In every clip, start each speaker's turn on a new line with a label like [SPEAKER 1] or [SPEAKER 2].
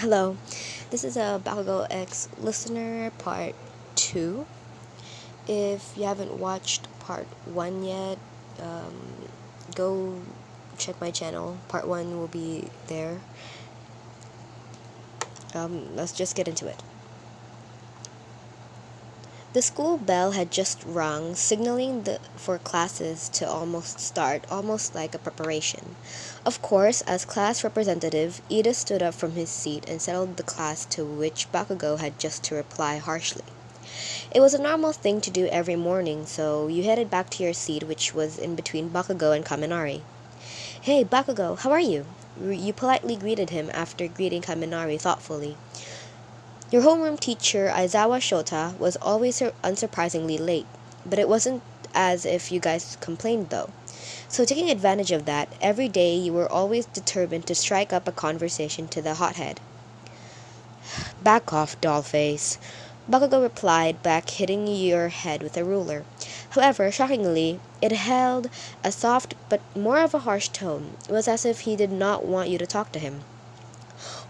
[SPEAKER 1] Hello, this is a 𝐿𝐴𝐿𝐿 X listener part 2. If you haven't watched part 1 yet, go check my channel. Part 1 will be there. Let's just get into it. The school bell had just rung, signaling for classes to almost start, almost like a preparation. Of course, as class representative, Ida stood up from his seat and settled the class, to which 𝐵ACUGO had just to reply harshly. It was a normal thing to do every morning, so you headed back to your seat, which was in between 𝐵ACUGO and 𝐾AMINARI. "Hey, 𝐵ACUGO, how are you?" You politely greeted him after greeting 𝐾AMINARI thoughtfully. Your homeroom teacher, Aizawa Shota, was always unsurprisingly late, but it wasn't as if you guys complained though. So taking advantage of that, every day you were always determined to strike up a conversation to the hothead. "Back off, dollface," 𝐵ACUGO replied back, hitting your head with a ruler. However, shockingly, it held a soft but more of a harsh tone. It was as if he did not want you to talk to him.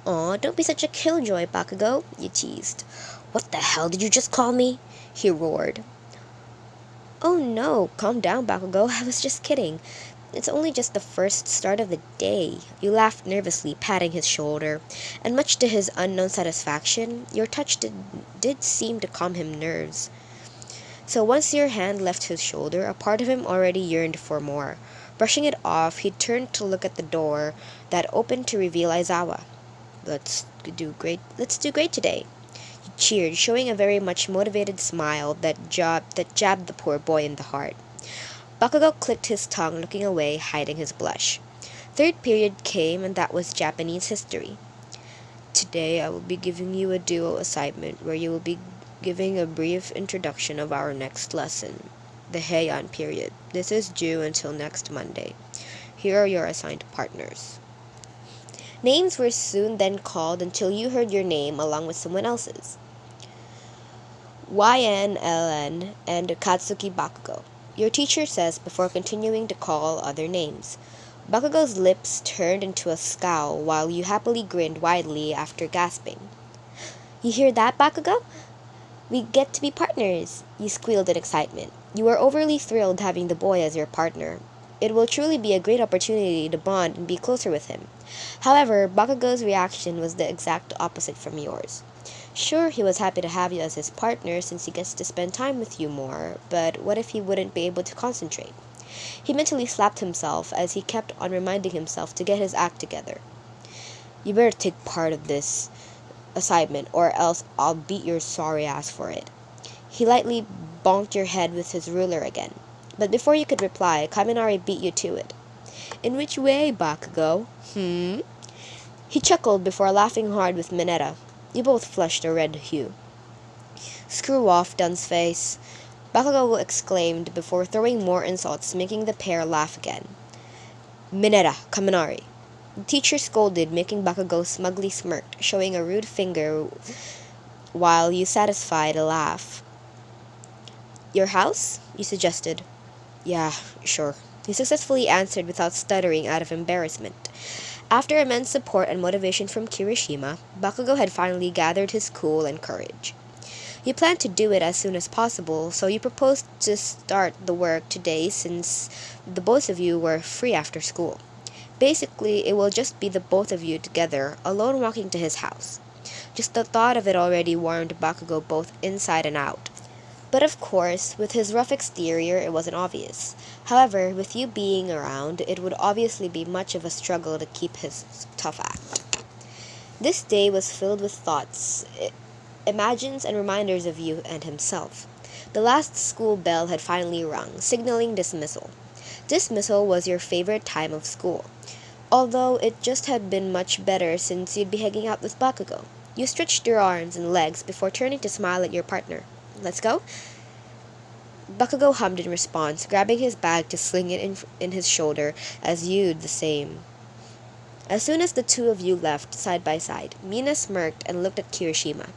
[SPEAKER 1] "Aw, don't be such a killjoy, 𝐵ACUGO," you teased. "What the hell did you just call me?" he roared. "Oh no, calm down, 𝐵ACUGO, I was just kidding. It's only just the first start of the day," you laughed nervously, patting his shoulder, and much to his unknown satisfaction, your touch did seem to calm his nerves. So once your hand left his shoulder, a part of him already yearned for more. Brushing it off, he turned to look at the door that opened to reveal Aizawa. Let's do great today," he cheered, showing a very much motivated smile that jabbed the poor boy in the heart. 𝐵ACUGO clicked his tongue, looking away, hiding his blush. Third period came, and that was Japanese history. "Today I will be giving you a duo assignment where you will be giving a brief introduction of our next lesson, the Heian period. This is due until next Monday. Here are your assigned partners." Names were soon then called until you heard your name along with someone else's. YN, and Katsuki 𝐵ACUGO, your teacher says before continuing to call other names. 𝐵ACUGO's lips turned into a scowl while you happily grinned widely after gasping. "You hear that, 𝐵ACUGO? We get to be partners," you squealed in excitement. You were overly thrilled having the boy as your partner. It will truly be a great opportunity to bond and be closer with him. However, 𝐵ACUGO's reaction was the exact opposite from yours. Sure, he was happy to have you as his partner since he gets to spend time with you more, but what if he wouldn't be able to concentrate? He mentally slapped himself as he kept on reminding himself to get his act together. "You better take part of this assignment or else I'll beat your sorry ass for it." He lightly bonked your head with his ruler again. But before you could reply, 𝐾AMINARI beat you to it. "In which way, 𝐵ACUGO? He chuckled before laughing hard with Mineta. You both flushed a red hue. "Screw off, dunce face," 𝐵ACUGO exclaimed before throwing more insults, making the pair laugh again. "Mineta, 𝐾AMINARI," the teacher scolded, making 𝐵ACUGO smugly smirked, showing a rude finger while you satisfied a laugh. "Your house?" you suggested. "Yeah, sure," he successfully answered without stuttering out of embarrassment. After immense support and motivation from Kirishima, 𝐵ACUGO had finally gathered his cool and courage. You planned to do it as soon as possible, so you proposed to start the work today since the both of you were free after school. Basically, it will just be the both of you together, alone walking to his house. Just the thought of it already warmed 𝐵ACUGO both inside and out. But of course, with his rough exterior, it wasn't obvious. However, with you being around, it would obviously be much of a struggle to keep his tough act. This day was filled with thoughts, imagines, and reminders of you and himself. The last school bell had finally rung, signaling dismissal. Dismissal was your favorite time of school, although it just had been much better since you'd be hanging out with 𝐵ACUGO. You stretched your arms and legs before turning to smile at your partner. "Let's go?" 𝐵ACUGO hummed in response, grabbing his bag to sling it in his shoulder as you did the same. As soon as the two of you left side by side, Mina smirked and looked at Kirishima.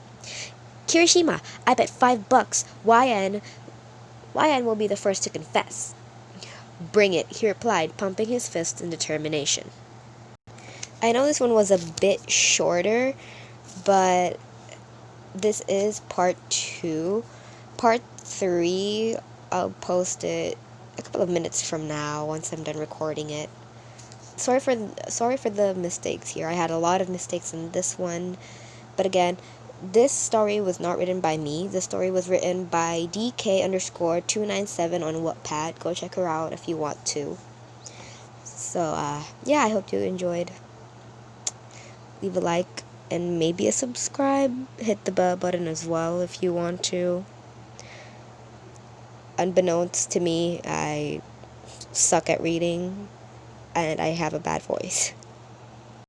[SPEAKER 1] "Kirishima, I bet $5 YN will be the first to confess." "Bring it," he replied, pumping his fist in determination. I know this one was a bit shorter, But this is part 2. Part 3, I'll post it a couple of minutes from now once I'm done recording it. Sorry for the mistakes here. I had a lot of mistakes in this one. But again, this story was not written by me. The story was written by DK_297 on Wattpad. Go check her out if you want to. So, yeah, I hope you enjoyed. Leave a like and maybe a subscribe. Hit the bell button as well if you want to. Unbeknownst to me, I suck at reading and I have a bad voice.